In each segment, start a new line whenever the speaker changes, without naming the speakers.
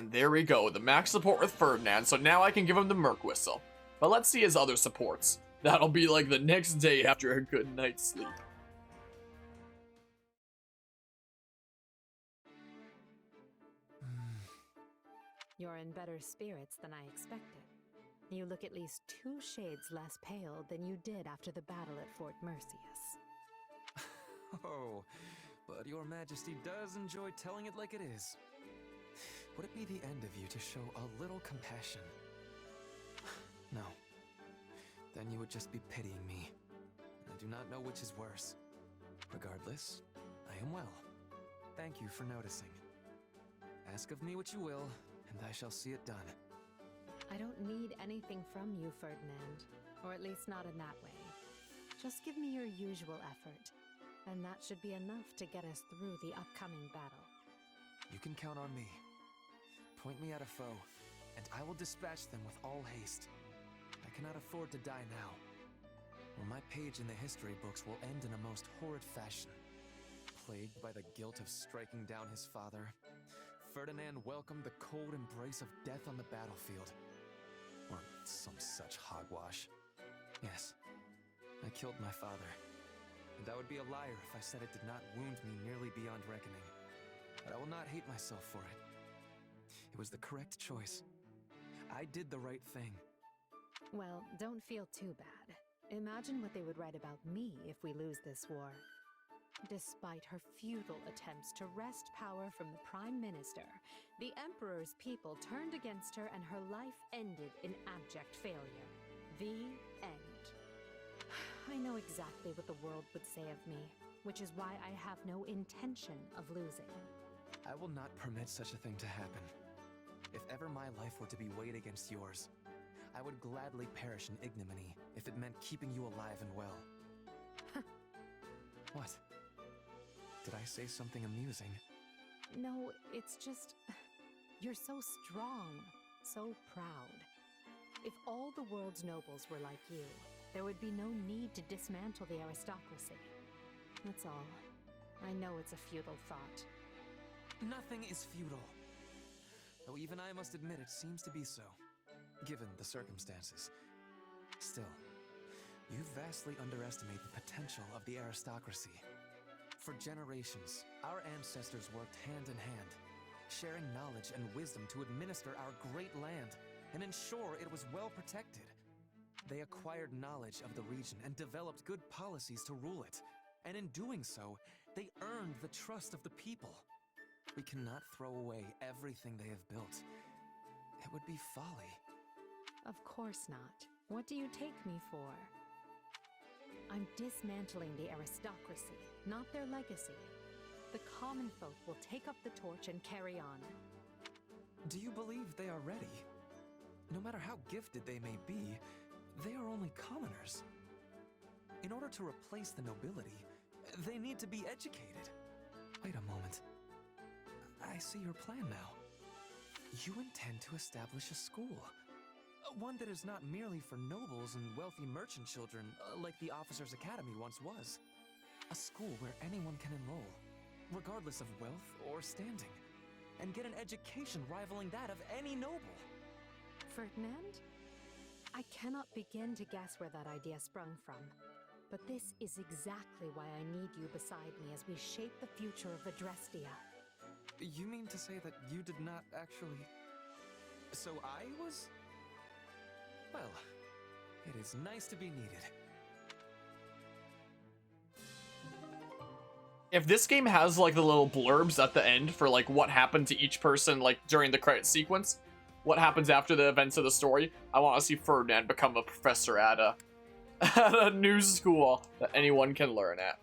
And there we go, the max support with Ferdinand, so now I can give him the Merc Whistle. But let's see his other supports. That'll be like the next day after a good night's sleep.
You're in better spirits than I expected. You look at least 2 shades less pale than you did after the battle at Fort Mercius.
Oh, but your majesty does enjoy telling it like it is. Would it be the end of you to show a little compassion? No. Then you would just be pitying me. I do not know which is worse. Regardless, I am well. Thank you for noticing. Ask of me what you will, and I shall see it done.
I don't need anything from you, Ferdinand. Or at least not in that way. Just give me your usual effort, and that should be enough to get us through the upcoming battle.
You can count on me. Point me at a foe, and I will dispatch them with all haste. I cannot afford to die now, or my page in the history books will end in a most horrid fashion. Plagued by the guilt of striking down his father, Ferdinand welcomed the cold embrace of death on the battlefield. Or some such hogwash. Yes, I killed my father. And I would be a liar if I said it did not wound me nearly beyond reckoning. But I will not hate myself for it. It was the correct choice. I did the right thing.
Well, don't feel too bad. Imagine what they would write about me if we lose this war. Despite her futile attempts to wrest power from the Prime Minister, the Emperor's people turned against her and her life ended in abject failure. The end. I know exactly what the world would say of me, which is why I have no intention of losing.
I will not permit such a thing to happen. If ever my life were to be weighed against yours, I would gladly perish in ignominy if it meant keeping you alive and well. What? Did I say something amusing?
No, it's just... You're so strong, so proud. If all the world's nobles were like you, there would be no need to dismantle the aristocracy. That's all. I know it's a futile thought.
Nothing is futile. Though even I must admit it seems to be so, given the circumstances. Still, you vastly underestimate the potential of the aristocracy. For generations, our ancestors worked hand in hand, sharing knowledge and wisdom to administer our great land and ensure it was well protected. They acquired knowledge of the region and developed good policies to rule it. And in doing so, they earned the trust of the people. We cannot throw away everything they have built. It would be folly.
Of course not. What do you take me for? I'm dismantling the aristocracy, not their legacy. The common folk will take up the torch and carry on.
Do you believe they are ready? No matter how gifted they may be, they are only commoners. In order to replace the nobility, they need to be educated. Wait a moment. I see your plan now. You intend to establish a school. One that is not merely for nobles and wealthy merchant children, like the Officers' Academy once was. A school where anyone can enroll, regardless of wealth or standing, and get an education rivaling that of any noble.
Ferdinand? I cannot begin to guess where that idea sprung from. But this is exactly why I need you beside me as we shape the future of Adrestia.
You mean to say that you did not actually... So I was... Well, it is nice to be needed.
If this game has like the little blurbs at the end for like what happened to each person like during the credit sequence, what happens after the events of the story, I want to see Ferdinand become a professor at a new school that anyone can learn at.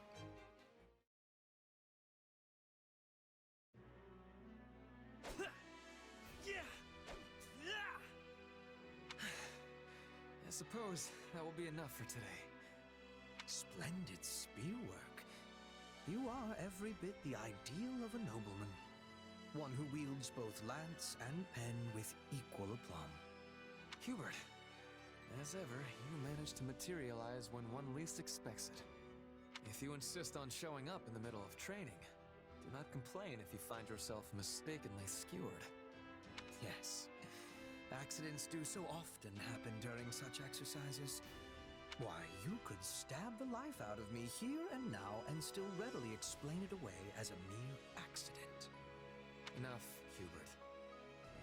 I suppose that will be enough for today.
Splendid spearwork. You are every bit the ideal of a nobleman. One who wields both lance and pen with equal aplomb.
Hubert, as ever, you manage to materialize when one least expects it. If you insist on showing up in the middle of training, do not complain if you find yourself mistakenly skewered.
Yes. Accidents do so often happen during such exercises. Why, you could stab the life out of me here and now and still readily explain it away as a mere accident.
Enough, Hubert.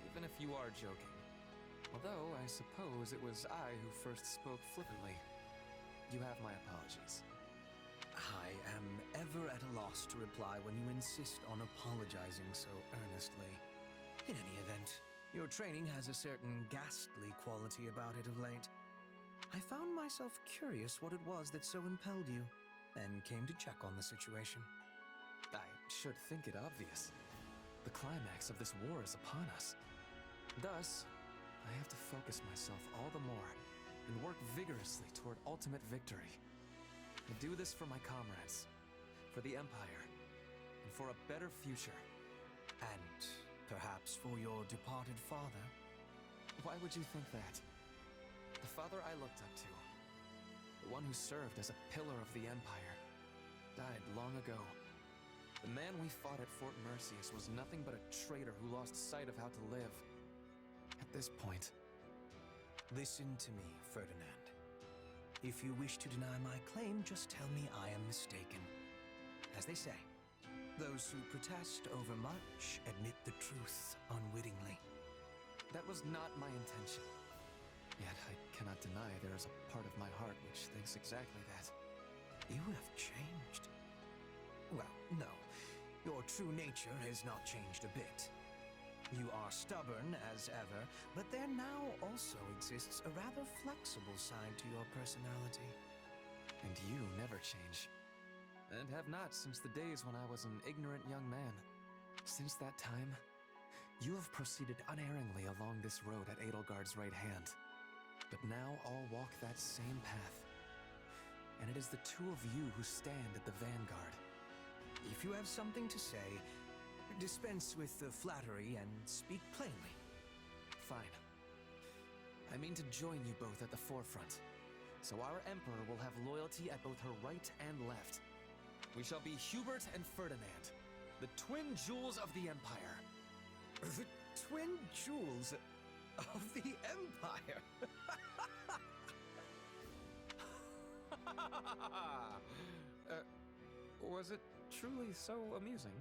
Even if you are joking. Although, I suppose it was I who first spoke flippantly. You have my apologies.
I am ever at a loss to reply when you insist on apologizing so earnestly. In any event, your training has a certain ghastly quality about it of late. I found myself curious what it was that so impelled you, and came to check on the situation.
I should think it obvious. The climax of this war is upon us. Thus, I have to focus myself all the more and work vigorously toward ultimate victory. I do this for my comrades, for the Empire, and for a better future.
And perhaps for your departed father?
Why would you think that? The father I looked up to, the one who served as a pillar of the Empire, died long ago. The man we fought at Fort Merceus was nothing but a traitor who lost sight of how to live. At this point...
Listen to me, Ferdinand. If you wish to deny my claim, just tell me I am mistaken. As they say, those who protest overmuch admit the truth unwittingly.
That was not my intention. Yet I cannot deny there is a part of my heart which thinks exactly that.
You have changed. Well, no. Your true nature has not changed a bit. You are stubborn as ever, but there now also exists a rather flexible side to your personality.
And you never change. And have not since the days when I was an ignorant young man. Since that time, you have proceeded unerringly along this road at Edelgard's right hand. But now all walk that same path. And it is the two of you who stand at the vanguard.
If you have something to say, dispense with the flattery and speak plainly.
Fine. I mean to join you both at the forefront, so our Emperor will have loyalty at both her right and left. We shall be Hubert and Ferdinand, the twin jewels of the Empire.
The twin jewels of the Empire?
Was it truly so amusing?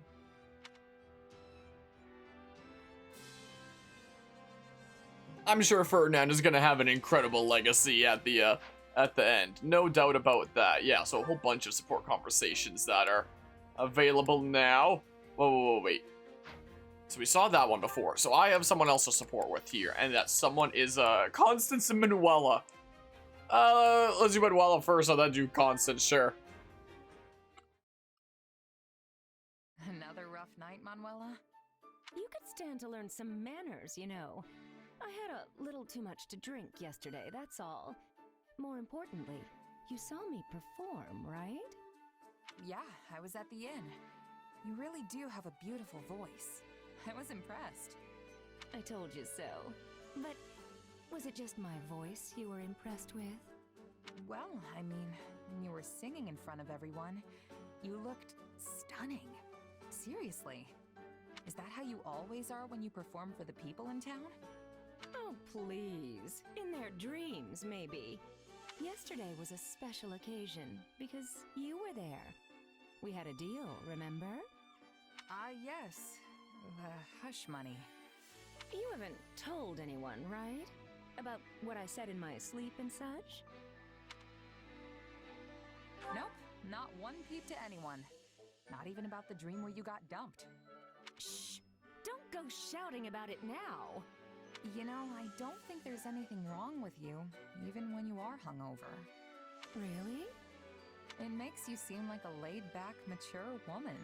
I'm sure Ferdinand is gonna have an incredible legacy at the end. No doubt about that. Yeah, so a whole bunch of support conversations that are available now. Whoa, wait. So we saw that one before. So I have someone else to support with here, and that someone is Constance and Manuela. Let's do Manuela first, and then do Constance, sure.
Another rough night, Manuela?
You could stand to learn some manners, you know. I had a little too much to drink yesterday, that's all. More importantly, you saw me perform, right?
Yeah, I was at the inn. You really do have a beautiful voice. I was impressed.
I told you so. But was it just my voice you were impressed with?
Well, I mean, when you were singing in front of everyone, you looked stunning. Seriously. Is that how you always are when you perform for the people in town?
Oh, please. In their dreams, maybe. Yesterday was a special occasion because you were there. We had a deal, remember?
Ah, yes. The hush money.
You haven't told anyone, right? About what I said in my sleep and such?
Nope, not one peep to anyone. Not even about the dream where you got dumped.
Shh! Don't go shouting about it now!
You know, I don't think there's anything wrong with you, even when you are hungover.
Really?
It makes you seem like a laid-back, mature woman.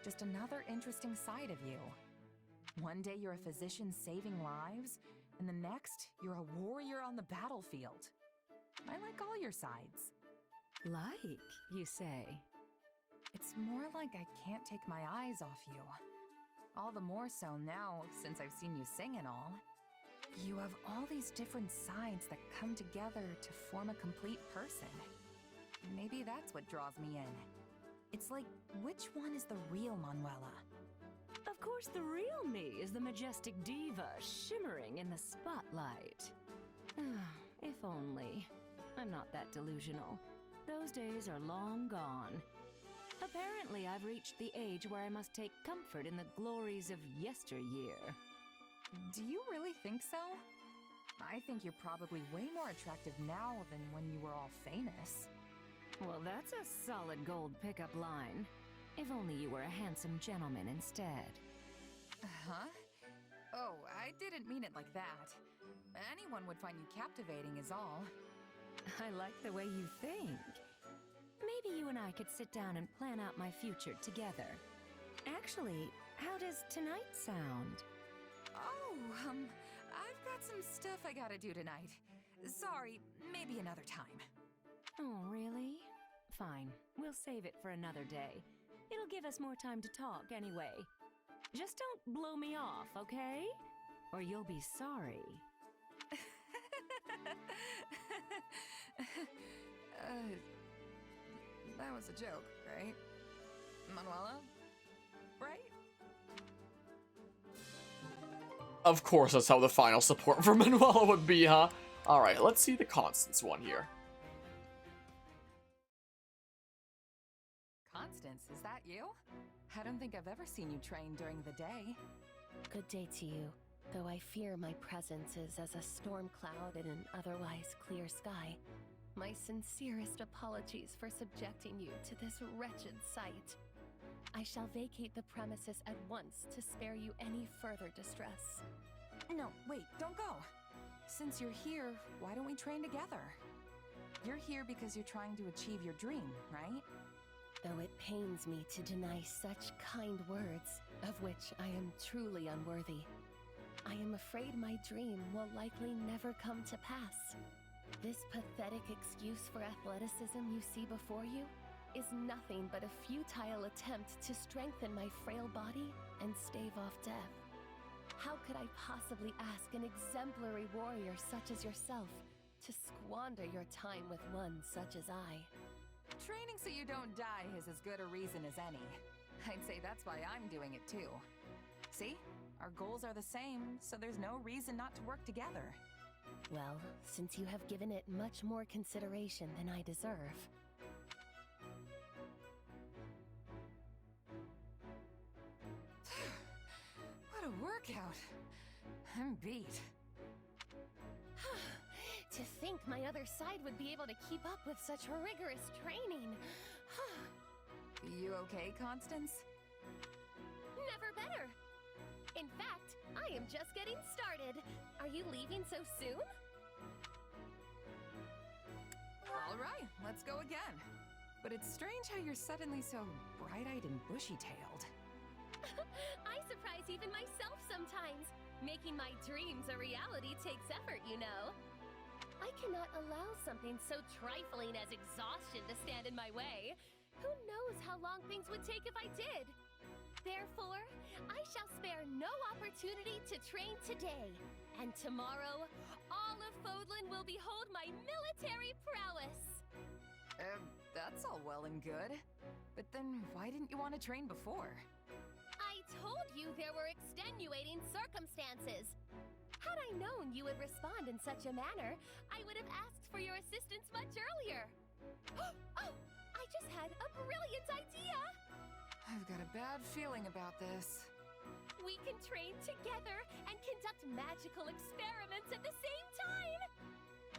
Just another interesting side of you. One day you're a physician saving lives, and the next, you're a warrior on the battlefield. I like all your sides.
Like, you say?
It's more like I can't take my eyes off you. All the more so now, since I've seen you sing and all. You have all these different sides that come together to form a complete person. Maybe that's what draws me in. It's like, which one is the real Manuela?
Of course, the real me is the majestic diva shimmering in the spotlight. If only. I'm not that delusional. Those days are long gone. Apparently, I've reached the age where I must take comfort in the glories of yesteryear.
Do you really think so? I think you're probably way more attractive now than when you were all famous.
Well, that's a solid gold pickup line. If only you were a handsome gentleman instead.
Huh? Oh, I didn't mean it like that. Anyone would find you captivating is all.
I like the way you think. Maybe you and I could sit down and plan out my future together. Actually, how does tonight sound?
Oh, I've got some stuff I gotta do tonight. Sorry, maybe another time.
Oh, really? Fine, we'll save it for another day. It'll give us more time to talk anyway. Just don't blow me off, okay? Or you'll be sorry.
That was a joke, right? Manuela? Right?
Of course, that's how the final support for Manuela would be, huh? Alright, let's see the Constance one here.
Constance, is that you? I don't think I've ever seen you train during the day.
Good day to you, though I fear my presence is as a storm cloud in an otherwise clear sky. My sincerest apologies for subjecting you to this wretched sight. I shall vacate the premises at once to spare you any further distress.
No, wait, don't go. Since you're here, why don't we train together? You're here because you're trying to achieve your dream, right?
Though it pains me to deny such kind words, of which I am truly unworthy, I am afraid my dream will likely never come to pass. This pathetic excuse for athleticism you see before you is nothing but a futile attempt to strengthen my frail body and stave off death. How could I possibly ask an exemplary warrior such as yourself to squander your time with one such as I?
Training so you don't die is as good a reason as any. I'd say that's why I'm doing it too. See? Our goals are the same, so there's no reason not to work together.
Well, since you have given it much more consideration than I deserve.
What a workout! I'm beat.
To think my other side would be able to keep up with such rigorous training.
You okay, Constance?
Never better. In fact, I am just getting started. Are you leaving so soon?
All right, let's go again. But it's strange how you're suddenly so bright-eyed and bushy-tailed.
I surprise even myself sometimes. Making my dreams a reality takes effort, you know. I cannot allow something so trifling as exhaustion to stand in my way. Who knows how long things would take if I did? Therefore, I shall spare no opportunity to train today. And tomorrow, all of Fodlan will behold my military prowess.
That's all well and good. But then why didn't you want to train before?
I told you there were extenuating circumstances. Had I known you would respond in such a manner, I would have asked for your assistance much earlier. Oh, I just had a brilliant idea!
I've got a bad feeling about this.
We can train together and conduct magical experiments at the same time!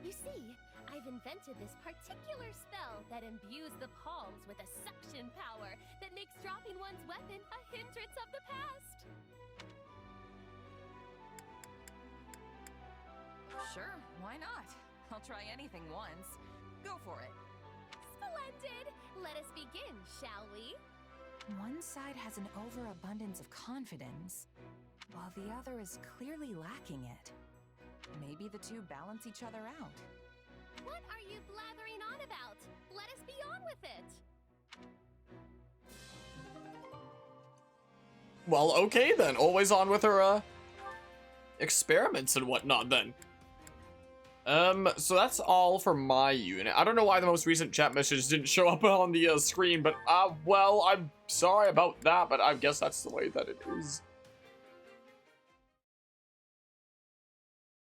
You see, I've invented this particular spell that imbues the palms with a suction power that makes dropping one's weapon a hindrance of the past.
Sure, why not? I'll try anything once. Go for it.
Splendid! Let us begin, shall we?
One side has an overabundance of confidence, while the other is clearly lacking it. Maybe the two balance each other out.
What are you blathering on about? Let us be on with it!
Well, okay then. Always on with her, experiments and whatnot then. So that's all for my unit. I don't know why the most recent chat message didn't show up on the screen, but, well, I'm sorry about that, but I guess that's the way that it is.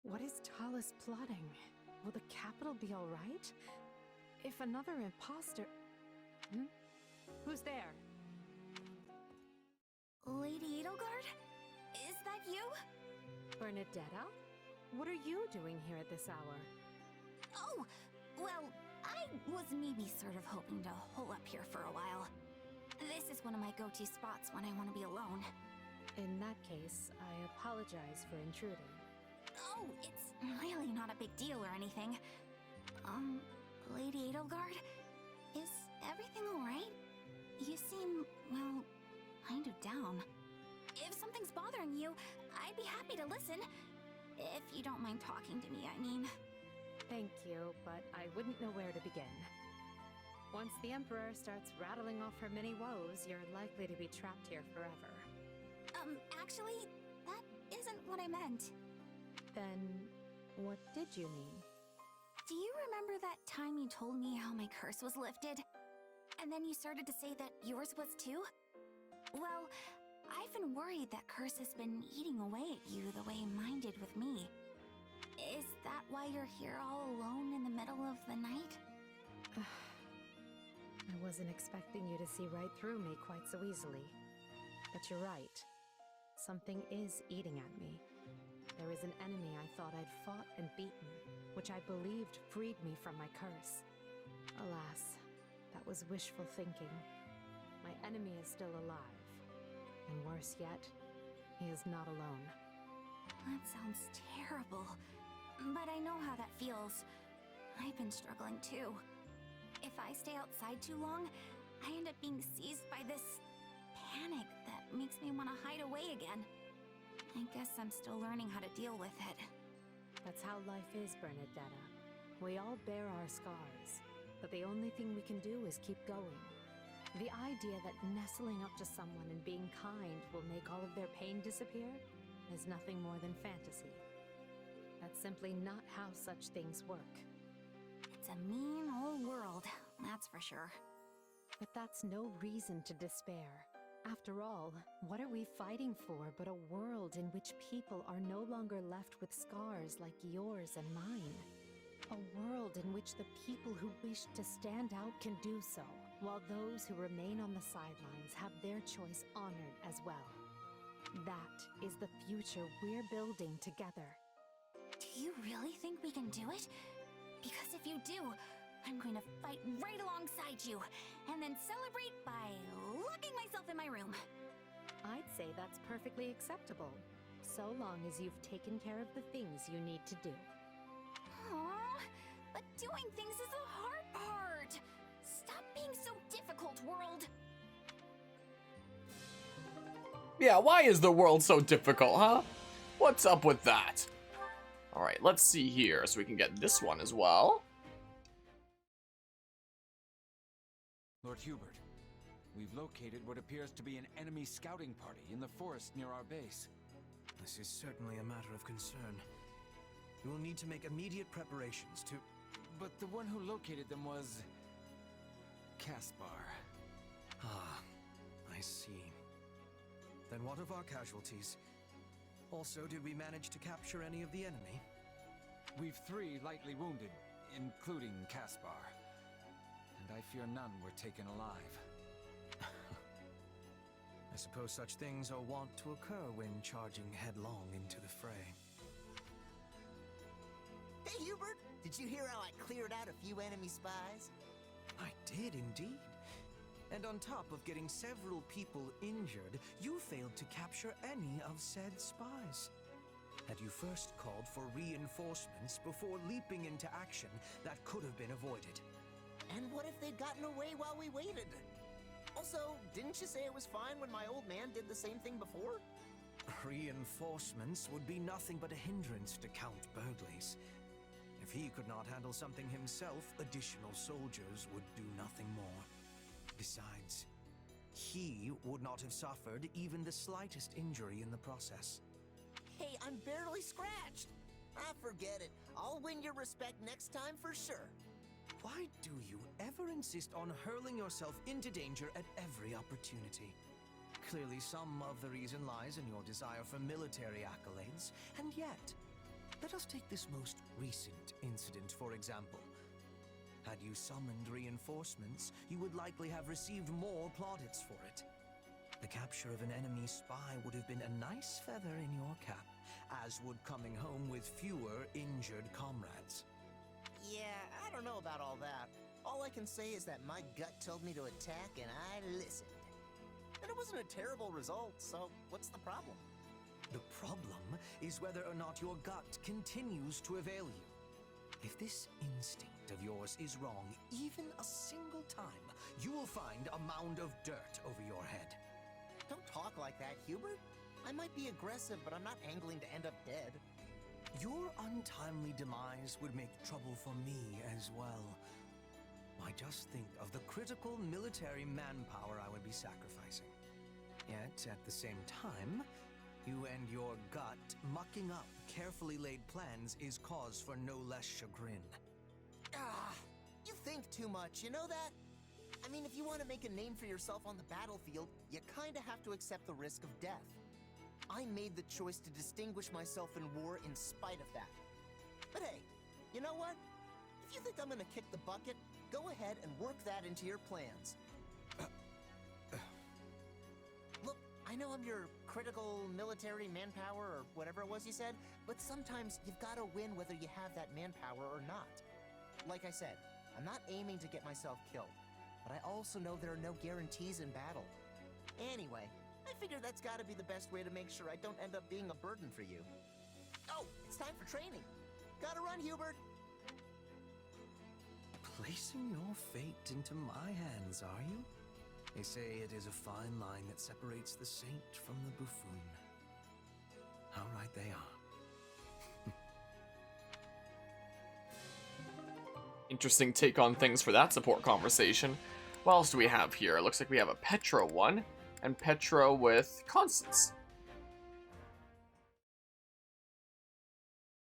What is Talus plotting? Will the capital be all right? If another imposter... Who's there?
Lady Edelgard? Is that you?
Bernadetta? What are you doing here at this hour?
Oh, well, I was maybe sort of hoping to hole up here for a while. This is one of my go-to spots when I want to be alone.
In that case, I apologize for intruding.
Oh, it's really not a big deal or anything. Lady Edelgard? Is everything alright? You seem, well, kind of down. If something's bothering you, I'd be happy to listen. If you don't mind talking to me, I mean.
Thank you, but I wouldn't know where to begin. Once the Emperor starts rattling off her many woes, you're likely to be trapped here forever.
Actually, that isn't what I meant.
Then, what did you mean?
Do you remember that time you told me how my curse was lifted? And then you started to say that yours was too? Well, I've been worried that curse has been eating away at you the way mine did with me. Is that why you're here all alone in the middle of the night?
I wasn't expecting you to see right through me quite so easily. But you're right. Something is eating at me. There is an enemy I thought I'd fought and beaten, which I believed freed me from my curse. Alas, that was wishful thinking. My enemy is still alive. And worse yet, he is not alone.
That sounds terrible. But I know how that feels. I've been struggling too. If I stay outside too long, I end up being seized by this panic that makes me want to hide away again. I guess I'm still learning how to deal with it.
That's how life is, Bernadetta. We all bear our scars, but the only thing we can do is keep going. The idea that nestling up to someone and being kind will make all of their pain disappear is nothing more than fantasy. That's simply not how such things work.
It's a mean old world, that's for sure.
But that's no reason to despair. After all, what are we fighting for but a world in which people are no longer left with scars like yours and mine? A world in which the people who wish to stand out can do so, while those who remain on the sidelines have their choice honored as well. That is the future we're building together.
Do you really think we can do it? Because if you do, I'm going to fight right alongside you, and then celebrate by locking myself in my room.
I'd say that's perfectly acceptable, so long as you've taken care of the things you need to do.
Aww, but doing things is the hard part. Stop being so difficult, world.
Yeah, why is the world so difficult, huh? What's up with that? Alright, let's see here, so we can get this one as well.
Lord Hubert, we've located what appears to be an enemy scouting party in the forest near our base.
This is certainly a matter of concern. You will need to make immediate preparations to...
But the one who located them was... Caspar.
Ah, I see. Then what of our casualties? Also, did we manage to capture any of the enemy?
We've 3 lightly wounded, including Caspar. And I fear none were taken alive.
I suppose such things are wont to occur when charging headlong into the fray.
Hey, Hubert! Did you hear how I cleared out a few enemy spies?
I did indeed. And on top of getting several people injured, you failed to capture any of said spies. Had you first called for reinforcements before leaping into action, that could have been avoided.
And what if they'd gotten away while we waited? Also, didn't you say it was fine when my old man did the same thing before?
Reinforcements would be nothing but a hindrance to Count Burgley's. If he could not handle something himself, additional soldiers would do nothing more. Besides, he would not have suffered even the slightest injury in the process.
Hey, I'm barely scratched! Ah, forget it. I'll win your respect next time for sure.
Why do you ever insist on hurling yourself into danger at every opportunity? Clearly some of the reason lies in your desire for military accolades, and yet, Let us take this most recent incident, for example. Had you summoned reinforcements, you would likely have received more plaudits for it. The capture of an enemy spy would have been a nice feather in your cap, as would coming home with fewer injured comrades.
Yeah, I don't know about all that. All I can say is that my gut told me to attack and I listened. And it wasn't a terrible result, so what's the problem?
The problem is whether or not your gut continues to avail you. If this instinct of yours is wrong even a single time, you will find a mound of dirt over your head.
Don't talk like that, Hubert. I might be aggressive, but I'm not angling to end up dead.
Your untimely demise would make trouble for me as well. I just think of the critical military manpower I would be sacrificing. Yet, at the same time, you and your gut mucking up carefully laid plans is cause for no less chagrin.
Ah, you think too much, you know that? I mean, if you want to make a name for yourself on the battlefield, you kinda have to accept the risk of death. I made the choice to distinguish myself in war in spite of that. But hey, you know what? If you think I'm gonna kick the bucket, go ahead and work that into your plans. Look, I know I'm your critical military manpower or whatever it was you said, but sometimes you've gotta win whether you have that manpower or not. Like I said, I'm not aiming to get myself killed, but I also know there are no guarantees in battle. Anyway, I figure that's gotta be the best way to make sure I don't end up being a burden for you. Oh, it's time for training. Gotta run, Hubert.
Placing your fate into my hands, are you? They say it is a fine line that separates the saint from the buffoon. How right they are.
Interesting take on things for that support conversation. What else do we have here? It looks like we have a Petra one, and Petra with Constance.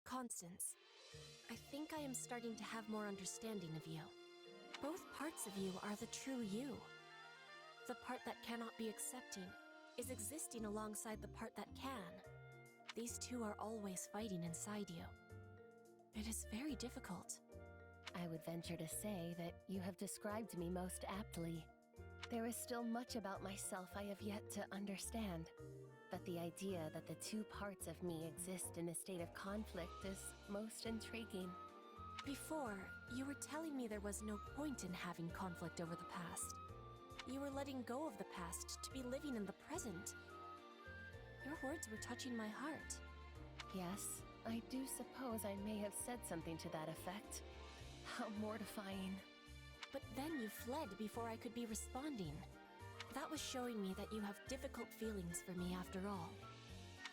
Constance, I think I am starting to have more understanding of you. Both parts of you are the true you. The part that cannot be accepting is existing alongside the part that can. These two are always fighting inside you. It is very difficult.
I would venture to say that you have described me most aptly. There is still much about myself I have yet to understand, but the idea that the two parts of me exist in a state of conflict is most intriguing.
Before, you were telling me there was no point in having conflict over the past. You were letting go of the past to be living in the present. Your words were touching my heart.
Yes, I do suppose I may have said something to that effect. How mortifying.
But then you fled before I could be responding. That was showing me that you have difficult feelings for me after all.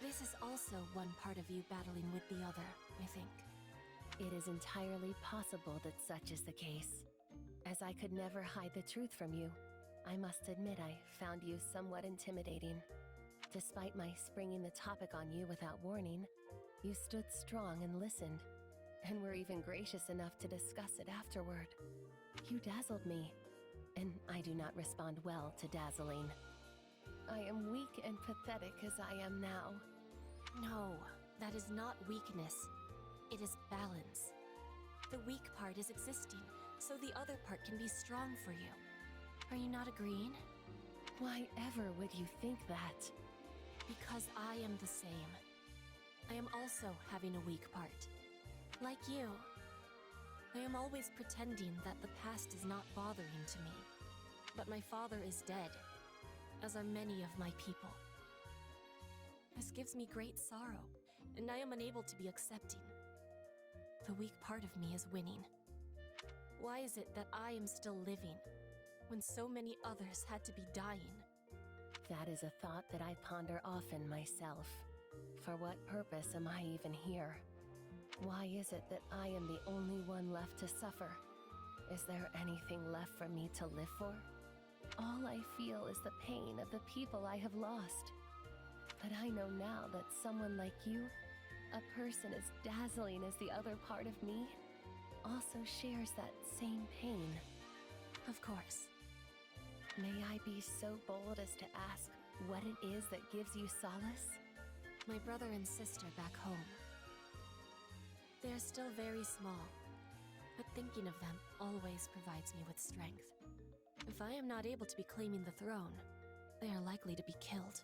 This is also one part of you battling with the other, I think.
It is entirely possible that such is the case. As I could never hide the truth from you, I must admit I found you somewhat intimidating. Despite my springing the topic on you without warning, you stood strong and listened, and were even gracious enough to discuss it afterward. You dazzled me, and I do not respond well to dazzling. I am weak and pathetic as I am now.
No, that is not weakness. It is balance. The weak part is existing, so the other part can be strong for you. Are you not agreeing?
Why ever would you think that?
Because I am the same. I am also having a weak part. Like you. I am always pretending that the past is not bothering to me. But my father is dead, as are many of my people. This gives me great sorrow, and I am unable to be accepting. The weak part of me is winning. Why is it that I am still living, when so many others had to be dying?
That is a thought that I ponder often myself. For what purpose am I even here? Why is it that I am the only one left to suffer? Is there anything left for me to live for? All I feel is the pain of the people I have lost. But I know now that someone like you, a person as dazzling as the other part of me, also shares that same pain.
Of course.
May I be so bold as to ask what it is that gives you solace?
My brother and sister back home. They're still very small, but thinking of them always provides me with strength. If I am not able to be claiming the throne, they are likely to be killed.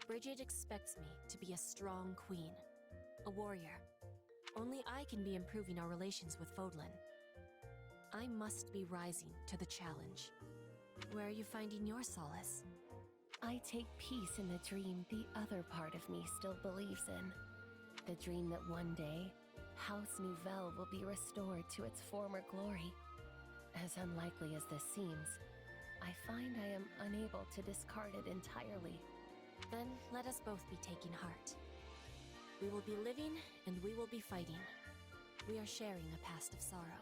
Bridget expects me to be a strong queen, a warrior. Only I can be improving our relations with Fodlan. I must be rising to the challenge. Where are you finding your solace?
I take peace in the dream the other part of me still believes in. The dream that one day, House Nouvelle will be restored to its former glory. As unlikely as this seems, I find I am unable to discard it entirely.
Then let us both be taking heart. We will be living and we will be fighting. We are sharing a past of sorrow.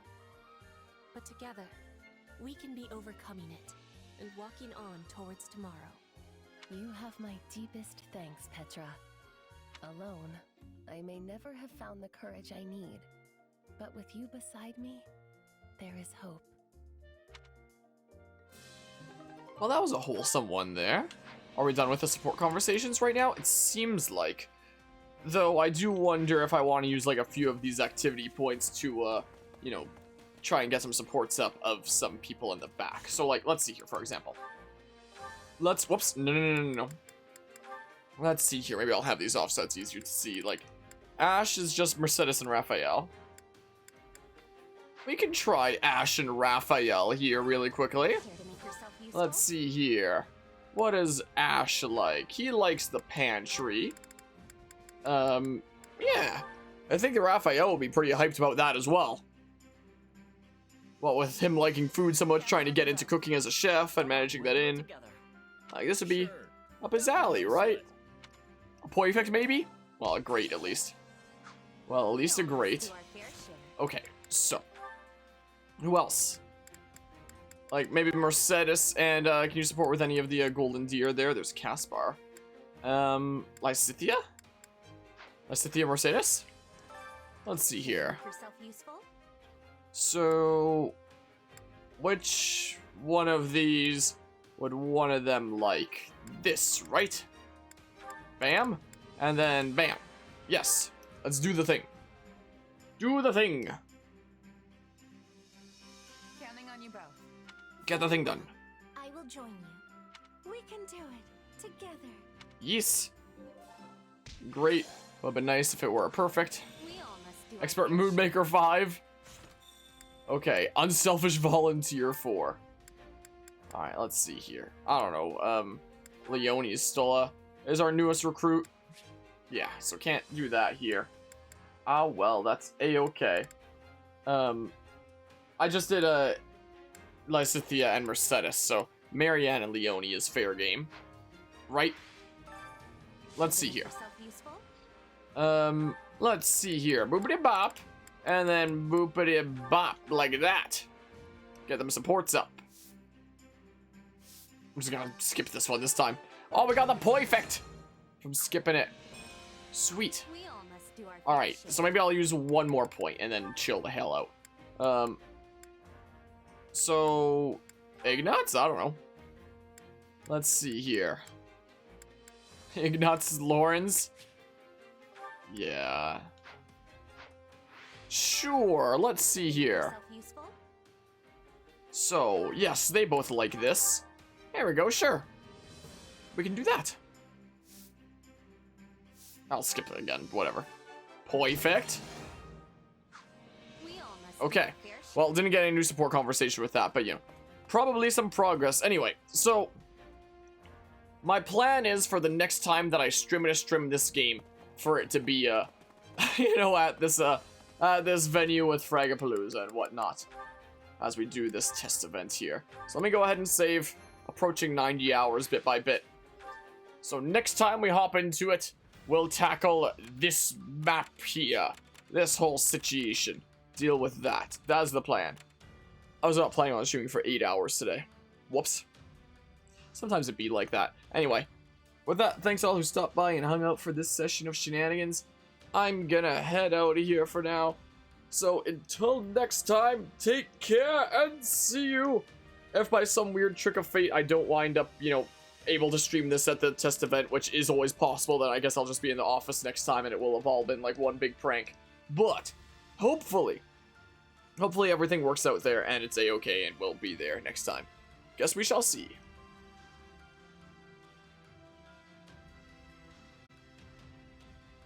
But together, we can be overcoming it and walking on towards tomorrow.
You have my deepest thanks, Petra. Alone, I may never have found the courage I need, but with you beside me, there is hope.
Well, that was a wholesome one there. Are we done with the support conversations right now? It seems like. Though I do wonder if I want to use like a few of these activity points to, you know, try and get some supports up of some people in the back. So like, let's see here, for example. Whoops, no. Let's see here, maybe I'll have these offsets easier to see. Like, Ash is just Mercedes and Raphael. We can try Ash and Raphael here really quickly. Let's see here. What is Ash like? He likes the pantry. Yeah. I think the Raphael will be pretty hyped about that as well. Well, with him liking food so much, trying to get into cooking as a chef and managing that in. Like, this would be up his alley, right? A perfect, maybe? Well, a great, at least. Well, at least a great. Okay, so. Who else? Like, maybe Mercedes, and, can you support with any of the golden deer there? There's Caspar. Lysithea? Lysithea Mercedes? Let's see here. So, which one of these would one of them like? This, right? Bam. And then bam. Yes. Let's do the thing. Do the thing.
Counting on you both.
Get the thing done.
I will join you. We can do it together.
Yes. Great. Would have been nice if it were perfect. Expert Mood Maker 5. Okay, Unselfish Volunteer 4. Alright, let's see here. I don't know, Leone is our newest recruit. Yeah, so can't do that here. Ah, well, that's a-okay. I just did Lysithea and Mercedes, so Marianne and Leone is fair game. Right? Let's see here. Let's see here. Boopity bop. And then boopity bop. Like that. Get them supports up. I'm just gonna skip this one this time. Oh, we got the perfect from skipping it. Sweet. Alright, so maybe I'll use one more point and then chill the hell out. So Ignatz? I don't know. Let's see here. Ignatz Lawrence. Yeah. Sure, let's see here. So, yes, they both like this. There we go, sure. We can do that. I'll skip it again, whatever. Perfect. Okay, well, didn't get any new support conversation with that, but you know, probably some progress. Anyway, so my plan is for the next time that I stream this game, for it to be, you know, at this venue with Fragapalooza and whatnot, as we do this test event here. So let me go ahead and save, approaching 90 hours bit by bit. So next time we hop into it, we'll tackle this map here, this whole situation, deal with that. That's the plan. I was not planning on streaming for 8 hours today. Whoops. Sometimes it be like that. Anyway, with that, thanks all who stopped by and hung out for this session of shenanigans. I'm gonna head out of here for now. So until next time, take care and see you. If by some weird trick of fate I don't wind up, you know, able to stream this at the test event, which is always possible, then I guess I'll just be in the office next time and it will have all been like one big prank. But Hopefully. Hopefully everything works out there and it's a-okay and we'll be there next time. Guess we shall see.